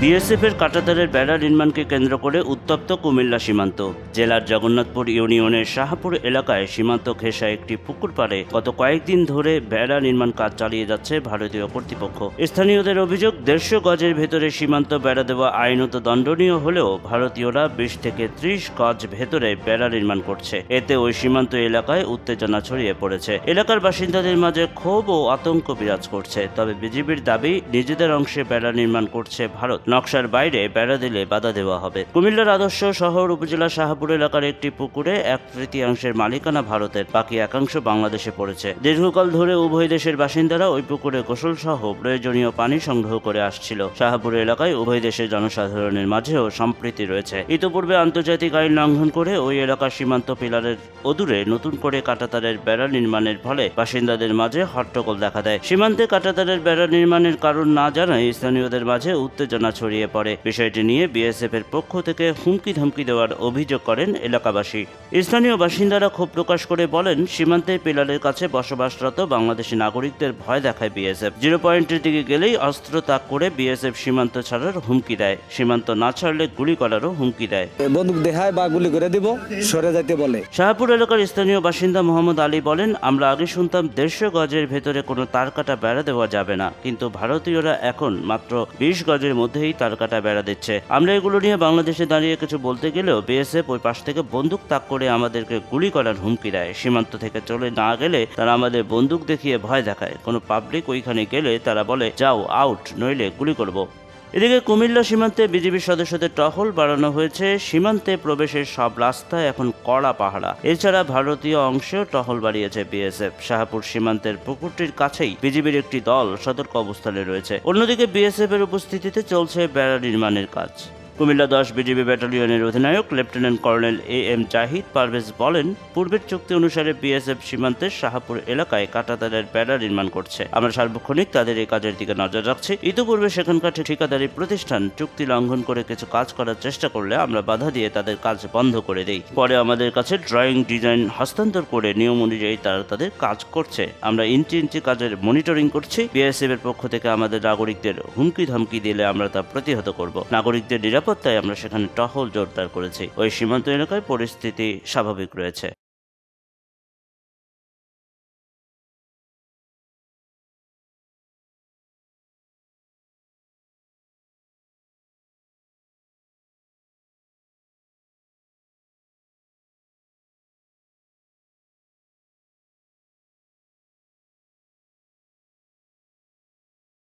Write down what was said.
বিএসএফের কাঁটাতারের বেড়া নির্মাণকে কেন্দ্র করে উত্তপ্ত কুমিল্লা সীমান্ত। জেলার জগন্নাথপুর ইউনিয়নের শাহপুর এলাকায় সীমান্ত ঘেঁষা একটি পুকুর পাড়ে গত কয়েকদিন ধরে বেড়া নির্মাণ কাজ চালিয়ে যাচ্ছে ভারতীয় কর্তৃপক্ষ। স্থানীয়দের অভিযোগ, 150 গজের ভেতরে সীমান্ত বেড়া দেওয়া আইনত দণ্ডনীয় হলেও ভারতীয়রা 20 থেকে 30 গজ ভেতরে বেড়া নির্মাণ করছে। এতে ওই সীমান্ত এলাকায় উত্তেজনা ছড়িয়ে পড়েছে। এলাকার বাসিন্দাদের মাঝে ক্ষোভ ও আতঙ্ক বিরাজ করছে। তবে বিজিবির দাবি, নিজেদের অংশে বেড়া নির্মাণ করছে ভারত, নকশার বাইরে বেড়া দিলে বাধা দেওয়া হবে। কুমিল্লার আদর্শ শহর উপজেলা শাহপুর এলাকার একটি পুকুরে 1/3 মালিকানা ভারতের, বাকি একাংশ বাংলাদেশে পড়েছে। দীর্ঘকাল ধরে উভয় দেশের বাসিন্দারা ওই পুকুরে গোসল সহ প্রয়োজনীয় পানি সংগ্রহ করে আসছিল। শাহপুর এলাকায় উভয় দেশের জনসাধারণের মাঝেও সম্প্রীতি রয়েছে। ইতিপূর্বে আন্তর্জাতিক আইন লঙ্ঘন করে ওই এলাকার সীমান্ত পিলারের অদূরে নতুন করে কাঁটাতারের বেড়া নির্মাণের ফলে বাসিন্দাদের মাঝে হট্টগোল দেখা দেয়। সীমান্তে কাঁটাতারের বেড়া নির্মাণের কারণ না জানায় স্থানীয়দের মাঝে উত্তেজনা ছড়িয়ে পড়ে। বিষয়টি নিয়ে বিএসএফ এর পক্ষ থেকে হুমকি ধমকি দেওয়ার অভিযোগ করেন এলাকাবাসী। স্থানীয় বাসিন্দারা ক্ষোভ প্রকাশ করে বলেন, সীমান্তের পিলারের কাছে বসবাসরত বাংলাদেশি নাগরিকদের ভয় দেখায় বিএসএফ। 0 পয়েন্টের দিকে গেলেই অস্ত্র তাক করে বিএসএফ সীমান্ত ছাড়ার হুমকি দেয়। সীমান্ত না ছাড়লে গুলি করারও হুমকি দেয়। বন্দুক দেখায় বা গুলি করে দিব, সরে যাইতে বলে। শাহপুর এলাকার স্থানীয় বাসিন্দা মোহাম্মদ আলী বলেন, আমরা আগে শুনতাম 150 গজের ভেতরে কোনো তারকাটা বেড়া দেওয়া যাবে না, কিন্তু ভারতীয়রা এখন মাত্র 20 গজের মধ্যেই তারকাটা বেড়া দিচ্ছে। আমরা এগুলো নিয়ে বাংলাদেশে দাঁড়িয়ে কিছু বলতে গেলেও বিএসএফ ওই পাশ থেকে বন্দুক তাক করে আমাদেরকে গুলি করার হুমকি দেয়। সীমান্ত থেকে চলে না গেলে তারা আমাদের বন্দুক দেখিয়ে ভয় দেখায়। কোনো পাবলিক ওইখানে গেলে তারা বলে, যাও আউট, নইলে গুলি করব। এদিকে কুমিল্লা সীমান্তে বিজিবির সদস্যদের টহল বাড়ানো হয়েছে। সীমান্তে প্রবেশের সব রাস্তায় এখন কড়া পাহারা। এছাড়া ভারতীয় অংশেও টহল বাড়িয়েছে বিএসএফ। শাহপুর সীমান্তের পুকুরটির কাছেই বিজিবির একটি দল সতর্ক অবস্থানে রয়েছে। অন্যদিকে বিএসএফ এর উপস্থিতিতে চলছে বেড়া নির্মাণের কাজ। কুমিল্লা 10 বিজিবি ব্যাটালিয়নের অধিনায়ক lieutenant colonel AM Zahid Parvez বলেন, পূর্বের চুক্তি অনুসারে বিএসএফ সীমান্তের শাহপুর এলাকায় কাঁটাতারের বেড়া নির্মাণ করছে। আমরা সার্বক্ষণিক তাদের এই কাজের দিকে নজর রাখছি। ইতিপূর্বে সেখানকার ঠিকাদারি প্রতিষ্ঠান চুক্তি লঙ্ঘন করে কিছু কাজ করার চেষ্টা করলে আমরা বাধা দিয়ে তাদের কাজ বন্ধ করে দেই। পরে আমাদের কাছে ড্রয়িং ডিজাইন হস্তান্তর করে নিয়ম অনুযায়ী তারা তাদের কাজ করছে। আমরা ইঞ্চি ইঞ্চি কাজের মনিটরিং করছি। বিএসএফ এর পক্ষ থেকে আমাদের নাগরিকদের হুমকি ধমকি দিলে আমরা তা প্রতিহত করব। নাগরিকদের নিরাপত্তায় আমরা সেখানে টহল জোরদার করেছি। ওই সীমান্ত এলাকায় পরিস্থিতি স্বাভাবিক রয়েছে।